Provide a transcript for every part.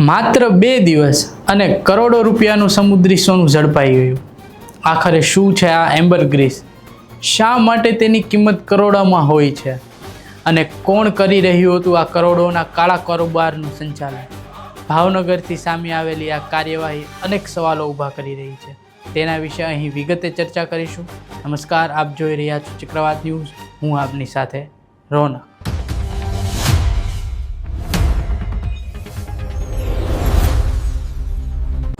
માત્ર 2 દિવસ અને કરોડો રૂપિયાનું સમુદ્રી સોનું ઝડપાઈ ગયું। આખરે શું છે આ એમ્બરગ્રીસ? શા માટે તેની કિંમત કરોડોમાં હોય છે? અને કોણ કરી રહ્યું હતું આ કરોડોના કાળા કારોબારનું સંચાલન? ભાવનગરથી સામે આવેલી આ કાર્યવાહી અનેક સવાલો ઊભા કરી રહી છે। તેના વિશે અહીં વિગતે ચર્ચા કરીશું। નમસ્કાર, આપ જોઈ રહ્યા છો ચક્રવાત ન્યૂઝ। હું આપની સાથે રોનક।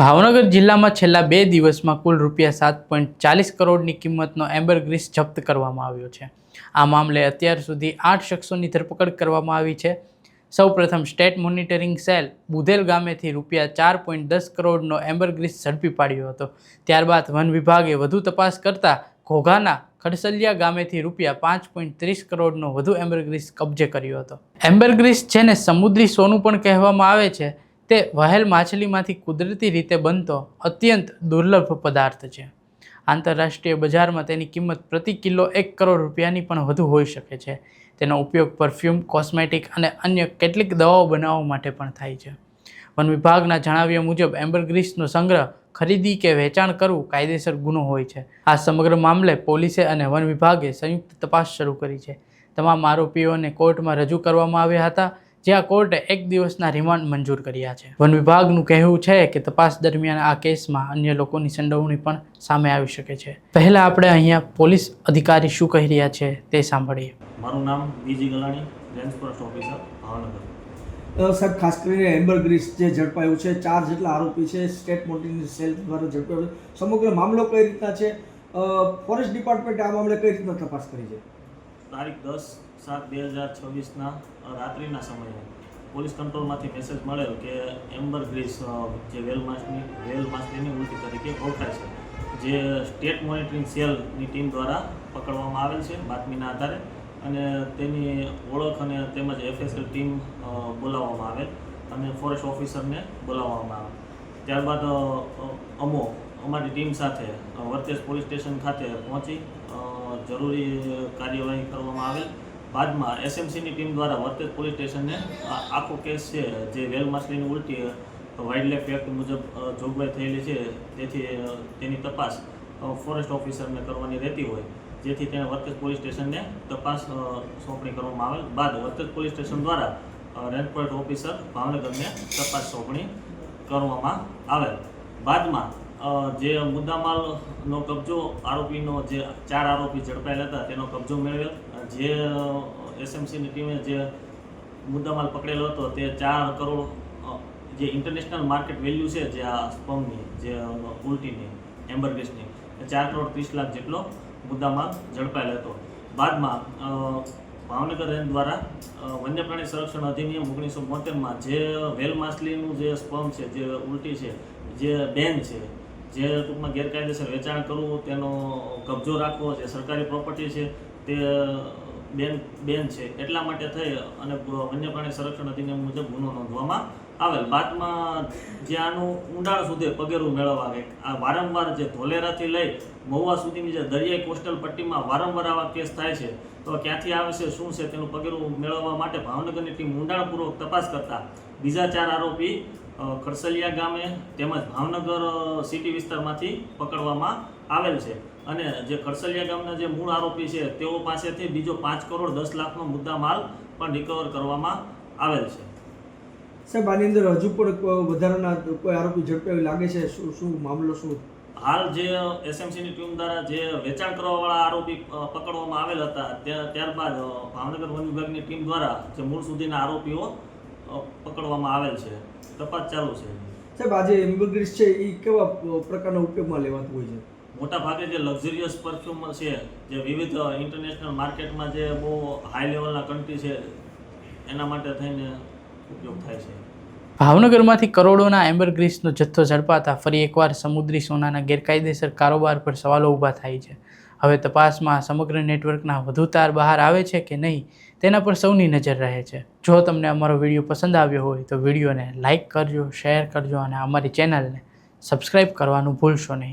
ભાવનગર જિલ્લામાં છેલ્લા 2 દિવસમાં કુલ રૂપિયા 7.40 કરોડની કિંમતનો એમ્બરગ્રીસ જપ્ત કરવામાં આવ્યો છે। આ મામલે અત્યાર સુધી 8 શખ્સોની ધરપકડ કરવામાં આવી છે। સૌપ્રથમ સ્ટેટ મોનિટરિંગ સેલ બુધેલ ગામેથી રૂપિયા 4.10 કરોડનો એમ્બરગ્રીસ ઝડપી પાડ્યો હતો। ત્યારબાદ વન વિભાગે વધુ તપાસ કરતા ઘોઘાના ખડસલિયા ગામેથી રૂપિયા 5.30 કરોડનો વધુ એમ્બરગ્રીસ કબજે કર્યો હતો। એમ્બરગ્રીસ જેને સમુદ્રી સોનું પણ કહેવામાં આવે છે, તે વહેલ માછલીમાંથી કુદરતી રીતે બનતો અત્યંત દુર્લભ પદાર્થ છે। આંતરરાષ્ટ્રીય બજારમાં તેની કિંમત પ્રતિ કિલો 1 કરોડ રૂપિયાની પણ વધુ હોઈ શકે છે। તેનો ઉપયોગ પરફ્યુમ, કોસ્મેટિક અને અન્ય કેટલીક દવાઓ બનાવવા માટે પણ થાય છે। વન વિભાગના જણાવ્યા મુજબ એમ્બરગ્રીસનો સંગ્રહ, ખરીદી કે વેચાણ કરવું કાયદેસર ગુનો હોય છે। આ સમગ્ર મામલે પોલીસે અને વન વિભાગે સંયુક્ત તપાસ શરૂ કરી છે। તમામ આરોપીઓને કોર્ટમાં રજૂ કરવામાં આવ્યા હતા, જ્યાં કોર્ટે 1 દિવસના રિમાન્ડ મંજૂર કર્યા છે। વન વિભાગનું કહેવું છે કે તપાસ દરમિયાન આ કેસમાં અન્ય લોકોની સંડોવણી પણ સામે આવી શકે છે। પહેલા આપણે અહીંયા પોલીસ અધિકારી શું કહી રહ્યા છે તે સાંભળીએ। મારું નામ બીજી ગલાણી, રેન્જ ફોરેસ્ટ ઓફિસર, ભાવનગર। સાહેબ, ખાસ કરીને એમ્બરગ્રીસ જે ઝડપાયું છે, 4 જેટલા આરોપી છે, સ્ટેટ મોનિટરિંગ સેલ દ્વારા ઝડપાયું છે। સમગ્ર મામલો કઈ રીતના છે? ફોરેસ્ટ ડિપાર્ટમેન્ટે આ મામલે કઈ રીતના તપાસ કરી છે? તારીખ 10/7/2026ના રાત્રિના સમયે પોલીસ કંટ્રોલમાંથી મેસેજ મળેલ કે એમ્બરગ્રીસ જે વેલ માછલીની ઉલટી તરીકે ઓળખાય છે, જે સ્ટેટ મોનિટરિંગ સેલની ટીમ દ્વારા પકડવામાં આવેલ છે બાતમીના આધારે, અને તેની ઓળખ અને તેમજ એફએસએલ ટીમ બોલાવવામાં આવેલ અને ફોરેસ્ટ ઓફિસરને બોલાવવામાં આવેલ। ત્યારબાદ અમારી ટીમ સાથે વર્તેજ પોલીસ સ્ટેશન ખાતે પહોંચી જરૂરી કાર્યવાહી કરવામાં આવેલ। બાદમાં એસએમસીની ટીમ દ્વારા વર્તેજ પોલીસ સ્ટેશનને આખો કેસ છે જે વેલ માછલીની ઉલટી વાઇલ્ડલાઇફ એક્ટ મુજબ જોગવાઈ થયેલી છે, તેથી તેની તપાસ ફોરેસ્ટ ઓફિસરને કરવાની રહેતી હોય, જેથી તેણે વર્તેજ પોલીસ સ્ટેશનને તપાસ સોંપણી કરવામાં આવેલ। બાદ વર્તેજ પોલીસ સ્ટેશન દ્વારા રેન્જ ફોરેસ્ટ ઓફિસર ભાવનગરને તપાસ સોંપણી કરવામાં આવેલ। બાદમાં જે મુદ્દામાલનો કબજો આરોપીનો, જે 4 આરોપી ઝડપાયેલા હતા તેનો કબજો મેળવેલ। જે એસએમસીની ટીમે જે મુદ્દામાલ પકડેલો હતો તે 4 કરોડ જે ઇન્ટરનેશનલ માર્કેટ વેલ્યુ છે, જે આ સ્પમની, જે ઉલટીની એમ્બરગ્રીસની, 4 કરોડ 30 લાખ જેટલો મુદ્દામાલ ઝડપાયેલો હતો। બાદમાં ભાવનગર રેન્જ દ્વારા વન્ય પ્રાણી સંરક્ષણ અધિનિયમ 1972માં જે વેલ માછલીનું જે સ્પમ છે, જે ઉલટી છે, જે બેન છે, જે ટૂંકમાં ગેરકાયદેસર વેચાણ કરવું, તેનો કબજો રાખવો, જે સરકારી પ્રોપર્ટી છે તે બેન છે, એટલા માટે થઈ અને વન્ય પ્રાણી સંરક્ષણ અધિનિયમ મુજબ ગુનો નોંધવામાં આવેલ। બાદમાં જે આનું ઊંડાણ સુધી પગેરું મેળવવા આ વારંવાર જે ધોલેરાથી લઈ મહુવા સુધીની જે દરિયાઈ કોસ્ટલ પટ્ટીમાં વારંવાર આવા કેસ થાય છે, તો ક્યાંથી આવે છે, શું છે, તેનું પગેરું મેળવવા માટે ભાવનગરની ટીમ ઊંડાણપૂર્વક તપાસ કરતા બીજા 4 આરોપી ખડસલિયા ગામે તેમજ ભાવનગર સિટી વિસ્તારમાંથી પકડવામાં આવેલ છે, અને જે ખડસલિયા ગામના જે મૂળ આરોપી છે તેઓ પાસેથી બીજો 5 કરોડ 10 લાખનો મુદ્દા માલ પણ રિકવર કરવામાં આવેલ છે। સાહેબ, આની અંદર હજુ પણ વધારાના કોઈ આરોપી ઝડપાયું લાગે છે? શું મામલો શું? હાલ જે એસએમસીની ટીમ દ્વારા જે વેચાણ કરવાવાળા આરોપી પકડવામાં આવેલ હતા, ત્યારબાદ ભાવનગર વન વિભાગની ટીમ દ્વારા જે મૂળ સુધીના આરોપીઓ પકડવામાં આવેલ છે। તપાસ ચાલુ છે। સાહેબ, આ જે એમ્બરગ્રીસ છે એ કેવા પ્રકારના ઉપયોગમાં લેવાતું હોય છે? મોટા ભાગે જે લક્ઝરિયસ પરફ્યુમ છે, જે વિવિધ ઇન્ટરનેશનલ માર્કેટમાં જે બહુ હાઈ લેવલના કન્ટ્રી છે એના માટે થઈને ઉપયોગ થાય છે। ભાવનગરમાંથી કરોડોના એમ્બરગ્રીસનો જથ્થો ઝડપાતા ફરી એકવાર સમુદ્રી સોનાના ગેરકાયદેસર કારોબાર પર સવાલો ઊભા થાય છે। હવે તપાસમાં સમગ્ર નેટવર્કના વધુ તાર બહાર આવે છે કે નહીં, તેના પર સૌની નજર રહે છે। જો તમને અમારો વિડીયો પસંદ આવ્યો હોય તો વિડીયોને લાઇક કરજો, શેર કરજો અને અમારી ચેનલને સબસ્ક્રાઈબ કરવાનું ભૂલશો નહીં।